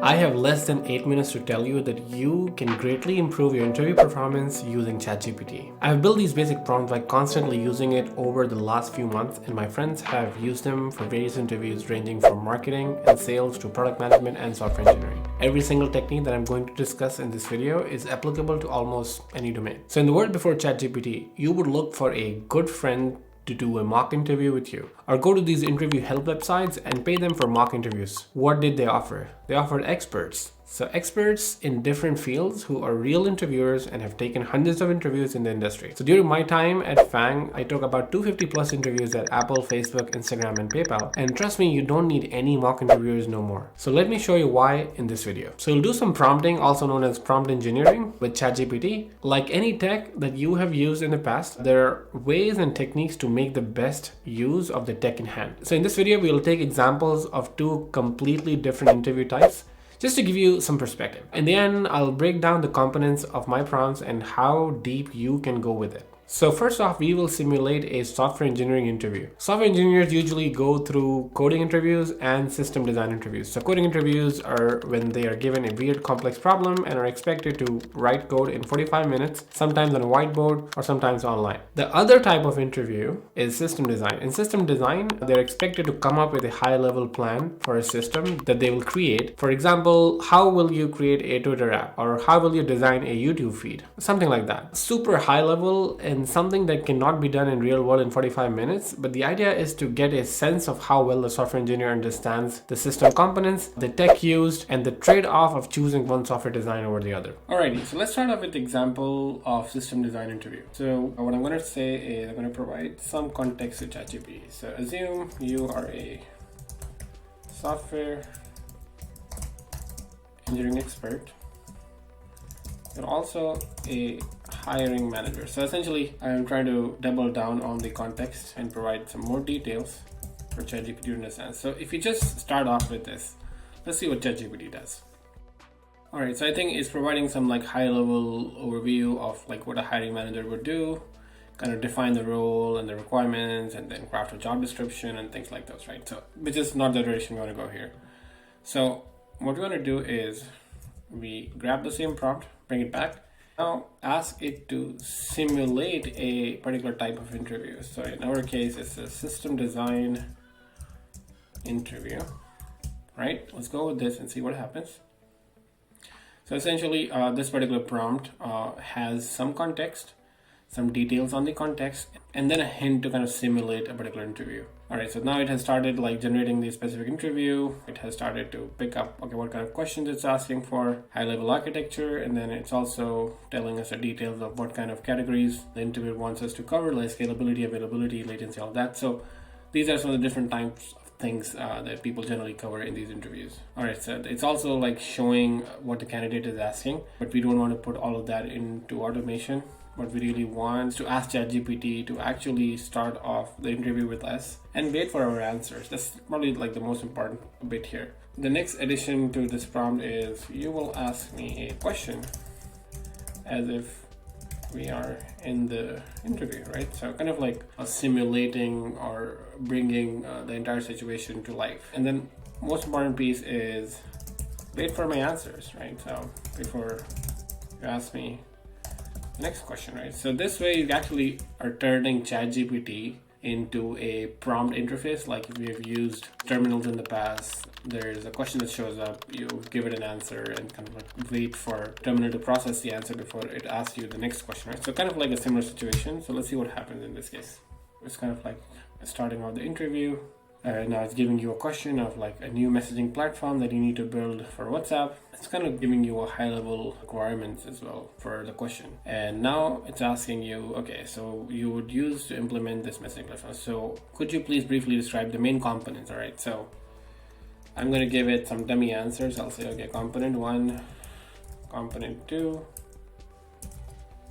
I have less than 8 minutes to tell you that you can greatly improve your interview performance using ChatGPT. I've built these basic prompts by constantly using it over the last few months, and my friends have used them for various interviews ranging from marketing and sales to product management and software engineering. Every single technique that I'm going to discuss in this video is applicable to almost any domain. So in the world before ChatGPT, you would look for a good friend to do a mock interview with you, or go to these interview help websites and pay them for mock interviews. What did they offer? They offered experts. So experts in different fields who are real interviewers and have taken hundreds of interviews in the industry. So during my time at FANG, I took about 250 plus interviews at Apple, Facebook, Instagram, and PayPal. And trust me, you don't need any mock interviewers no more. So let me show you why in this video. So we'll do some prompting, also known as prompt engineering, with ChatGPT. Like any tech that you have used in the past, there are ways and techniques to make the best use of the tech in hand. So in this video, we'll take examples of two completely different interview types, just to give you some perspective. In the end, I'll break down the components of my prompts and how deep you can go with it. So first off, we will simulate a software engineering interview. Software engineers usually go through coding interviews and system design interviews. So coding interviews are when they are given a weird complex problem and are expected to write code in 45 minutes, sometimes on a whiteboard or sometimes online. The other type of interview is system design. In system design, they're expected to come up with a high-level plan for a system that they will create. For example, how will you create a Twitter app, or how will you design a YouTube feed? Something like that. Super high level and something that cannot be done in real world in 45 minutes. But the idea is to get a sense of how well the software engineer understands the system components, the tech used, and the trade-off of choosing one software design over the other. Alrighty, so let's start off with the example of system design interview. So what I'm going to say is I'm going to provide some context to ChatGPT. So assume you are a software engineering expert. You're also a hiring manager. So essentially, I'm trying to double down on the context and provide some more details for ChatGPT to understand. So if you just start off with this, let's see what ChatGPT does. All right, so I think it's providing some like high-level overview of like what a hiring manager would do, kind of define the role and the requirements, and then craft a job description and things like those, right? So, which is not the direction we want to go here. So what we want to do is we grab the same prompt, bring it back. Now ask it to simulate a particular type of interview. So in our case, it's a system design interview, right? Let's go with this and see what happens. So essentially, this particular prompt has some context, some details on the context, and then a hint to kind of simulate a particular interview. All right, so now it has started like generating the specific interview. It has started to pick up, okay, what kind of questions it's asking for, high-level architecture, and then it's also telling us the details of what kind of categories the interviewer wants us to cover, like scalability, availability, latency, all that. So these are some of the different types of things that people generally cover in these interviews. All right, so it's also like showing what the candidate is asking, but we don't want to put all of that into automation. What we really want is to ask ChatGPT to actually start off the interview with us and wait for our answers. That's probably like the most important bit here. The next addition to this prompt is you will ask me a question as if we are in the interview, right? So kind of like simulating or bringing the entire situation to life. And then most important piece is wait for my answers, right? So before you ask me next question, right? So this way you actually are turning ChatGPT into a prompt interface. Like if you have used terminals in the past, there's a question that shows up, you give it an answer and kind of like wait for terminal to process the answer before it asks you the next question, right? So kind of like a similar situation. So let's see what happens in this case. It's kind of like starting out the interview. Now it's giving you a question of like a new messaging platform that you need to build for WhatsApp. It's kind of giving you a high-level requirements as well for the question. And now it's asking you, okay, so you would use to implement this messaging platform. So could you please briefly describe the main components? All right, so I'm going to give it some dummy answers. I'll say, okay, component 1, component 2,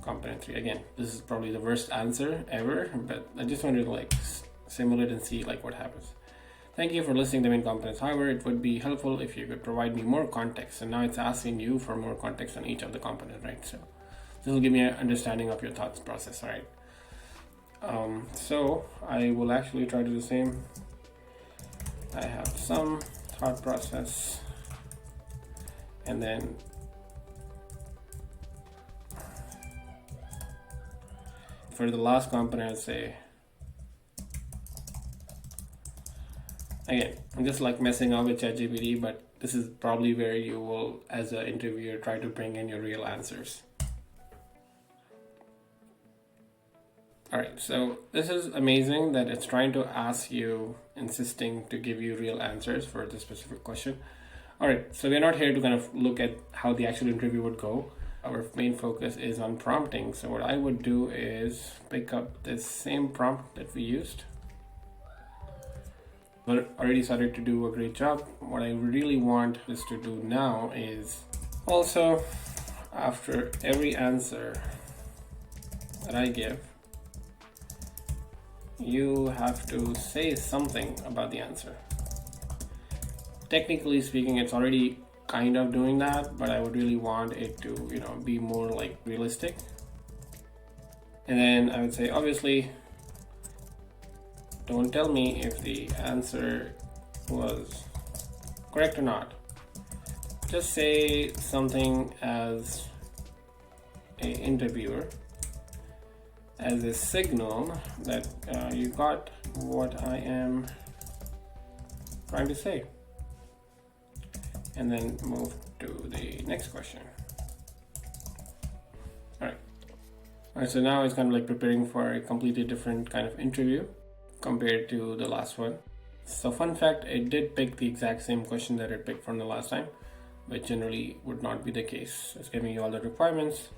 component 3. Again, this is probably the worst answer ever, but I just wanted to like simulate and see like what happens. Thank you for listing the main components. However, it would be helpful if you could provide me more context. And now it's asking you for more context on each of the components, right? So this will give me an understanding of your thoughts process, right? So I will actually try to do the same. I have some thought process And then for the last component, I'd say, again, I'm just like messing up with ChatGPT, but this is probably where you will, as an interviewer, try to bring in your real answers. All right, so this is amazing that it's trying to ask you, insisting to give you real answers for this specific question. All right, so we're not here to kind of look at how the actual interview would go. Our main focus is on prompting. So what I would do is pick up this same prompt that we used. But already started to do a great job. What I really want this to do now is also, after every answer that I give, you have to say something about the answer. Technically speaking, it's already kind of doing that, but I would really want it to, be more like realistic. And then I would say, obviously, don't tell me if the answer was correct or not. Just say something as an interviewer, as a signal that you got what I am trying to say. And then move to the next question. All right, so now it's kind of like preparing for a completely different kind of interview compared to the last one. So fun fact, it did pick the exact same question that it picked from the last time, which generally would not be the case. It's giving you all the requirements,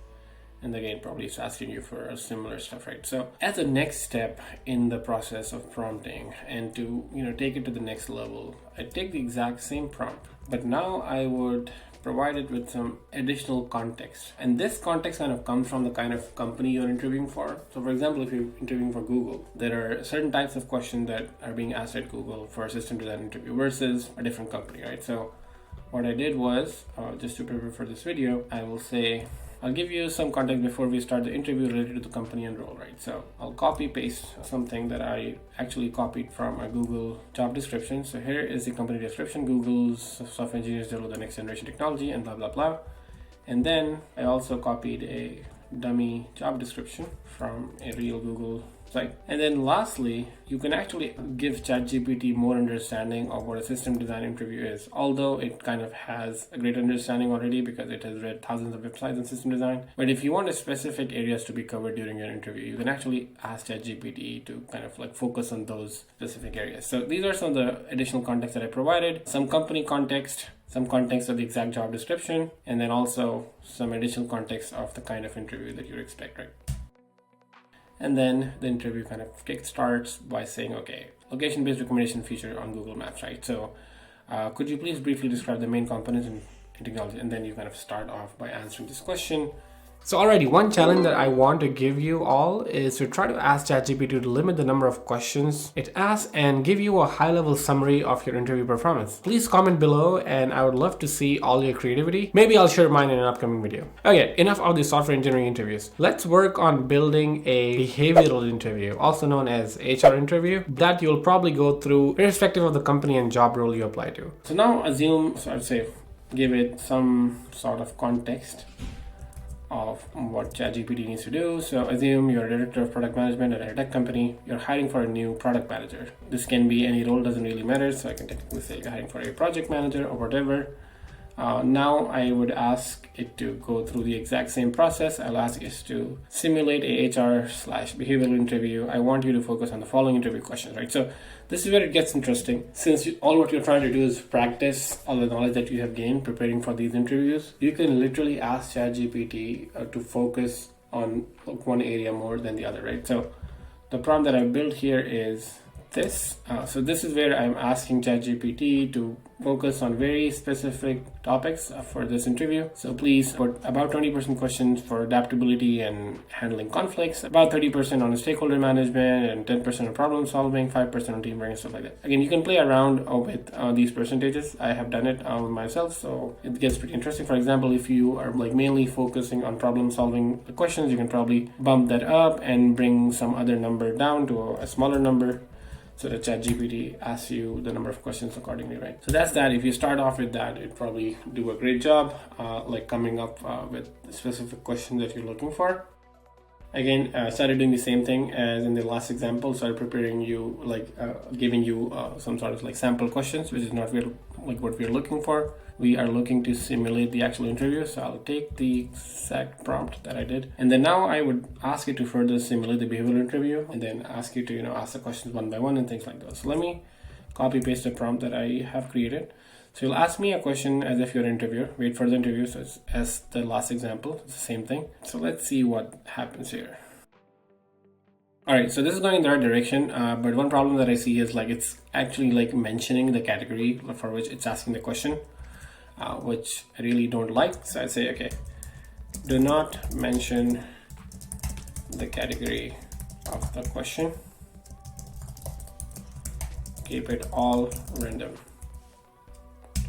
and again, probably it's asking you for a similar stuff, right? So as a next step in the process of prompting and to, take it to the next level, I take the exact same prompt, but now I would provide it with some additional context. And this context kind of comes from the kind of company you're interviewing for. So for example, if you're interviewing for Google, there are certain types of questions that are being asked at Google for a system design interview versus a different company, right? So what I did was, just to prepare for this video, I will say, I'll give you some context before we start the interview related to the company and role, right? So I'll copy paste something that I actually copied from a Google job description. So here is the company description: Google's software engineers develop the next generation technology and blah, blah, blah. And then I also copied a dummy job description from a real Google site. And then lastly, you can actually give ChatGPT more understanding of what a system design interview is, although it kind of has a great understanding already because it has read thousands of websites on system design. But if you want specific areas to be covered during your interview, you can actually ask ChatGPT to kind of like focus on those specific areas. So these are some of the additional context that I provided: some company context, some context of the exact job description, and then also some additional context of the kind of interview that you expect, right? And then the interview kind of kickstarts by saying, okay, location-based recommendation feature on Google Maps, right? So could you please briefly describe the main components in technology? And then you kind of start off by answering this question. So already, one challenge that I want to give you all is to try to ask ChatGPT to limit the number of questions it asks and give you a high-level summary of your interview performance. Please comment below, and I would love to see all your creativity. Maybe I'll share mine in an upcoming video. Okay, enough of the software engineering interviews. Let's work on building a behavioral interview, also known as HR interview, that you'll probably go through irrespective of the company and job role you apply to. So now assume, so I'd say, give it some sort of context of what ChatGPT needs to do. So assume you're a director of product management at a tech company. You're hiring for a new product manager. This can be any role, doesn't really matter. So I can technically say you're hiring for a project manager or whatever. Now I would ask it to go through the exact same process. I'll ask it to simulate a HR/behavioral interview. I want you to focus on the following interview questions, right? So this is where it gets interesting. Since all what you're trying to do is practice all the knowledge that you have gained preparing for these interviews, you can literally ask ChatGPT to focus on one area more than the other, right? So the prompt that I built here is this. So this is where I'm asking ChatGPT to focus on very specific topics for this interview. So please put about 20% questions for adaptability and handling conflicts, about 30% on stakeholder management, and 10% on problem solving, 5% on teamwork and stuff like that. Again, you can play around with these percentages. I have done it myself, so it gets pretty interesting. For example, if you are like mainly focusing on problem solving questions, you can probably bump that up and bring some other number down to a smaller number. so that ChatGPT asks you the number of questions accordingly, right? So that's that. If you start off with that, it'd probably do a great job, like coming up with the specific question that you're looking for. Again, started doing the same thing as in the last example. Started preparing you, like giving you some sort of like sample questions, which is not real, like what we're looking for. We are looking to simulate the actual interview. So I'll take the exact prompt that I did, and then now I would ask you to further simulate the behavioral interview, and then ask you to ask the questions one by one and things like that. So let me copy paste the prompt that I have created. So you'll ask me a question as if you're an interviewer. Wait for the interview. So it's as the last example, it's the same thing. So let's see what happens here. All right, so this is going in the right direction, but one problem that I see is like it's actually like mentioning the category for which it's asking the question, which I really don't like. So I'd say, okay, do not mention the category of the question. Keep it all random.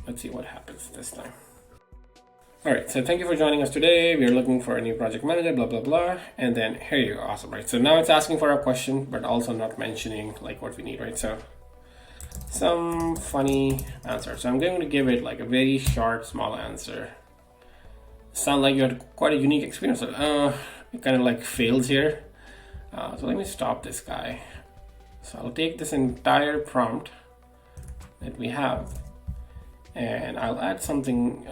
Let's see what happens this time. All right, so thank you for joining us today. We are looking for a new project manager, blah, blah, blah. And then here you go, awesome, right? So now it's asking for a question, but also not mentioning like what we need, right? So some funny answer. So I'm going to give it like a very short, small answer. Sound like you had quite a unique experience. So, it kind of like fails here. So let me stop this guy. So I'll take this entire prompt that we have, and I'll add something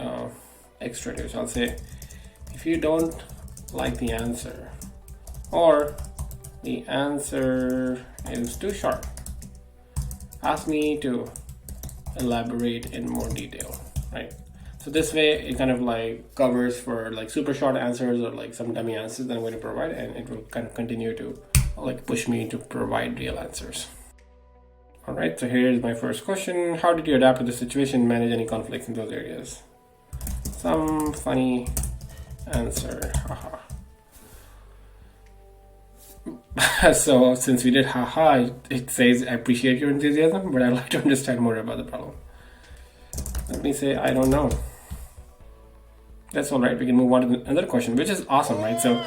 extra to it. So I'll say, if you don't like the answer, or the answer is too short, ask me to elaborate in more detail, right? So this way it kind of like covers for like super short answers or like some dummy answers that I'm going to provide, and it will kind of continue to like push me to provide real answers. All right, so here's my first question. How did you adapt to the situation, manage any conflicts in those areas? Some funny answer, haha. So since we did haha, it says I appreciate your enthusiasm, but I'd like to understand more about the problem. Let me say, I don't know. That's all right, we can move on to another question, which is awesome, right? So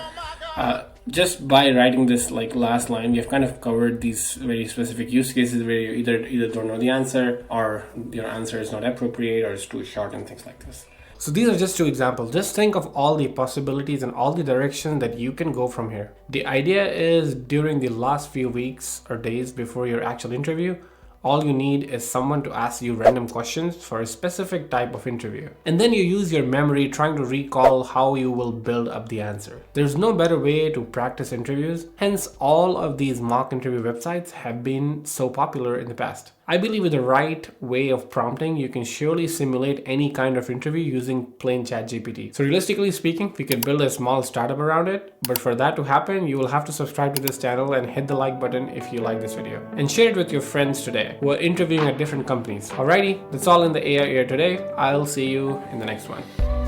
just by writing this like last line, we have kind of covered these very specific use cases where you either don't know the answer, or your answer is not appropriate, or it's too short, and things like this. So these are just two examples. Just think of all the possibilities and all the directions that you can go from here. The idea is during the last few weeks or days before your actual interview, all you need is someone to ask you random questions for a specific type of interview. And then you use your memory trying to recall how you will build up the answer. There's no better way to practice interviews. Hence, all of these mock interview websites have been so popular in the past. I believe with the right way of prompting, you can surely simulate any kind of interview using plain Chat GPT. So realistically speaking, we could build a small startup around it, but for that to happen, you will have to subscribe to this channel and hit the like button if you like this video. And share it with your friends today who are interviewing at different companies. Alrighty, that's all in the AI Air today. I'll see you in the next one.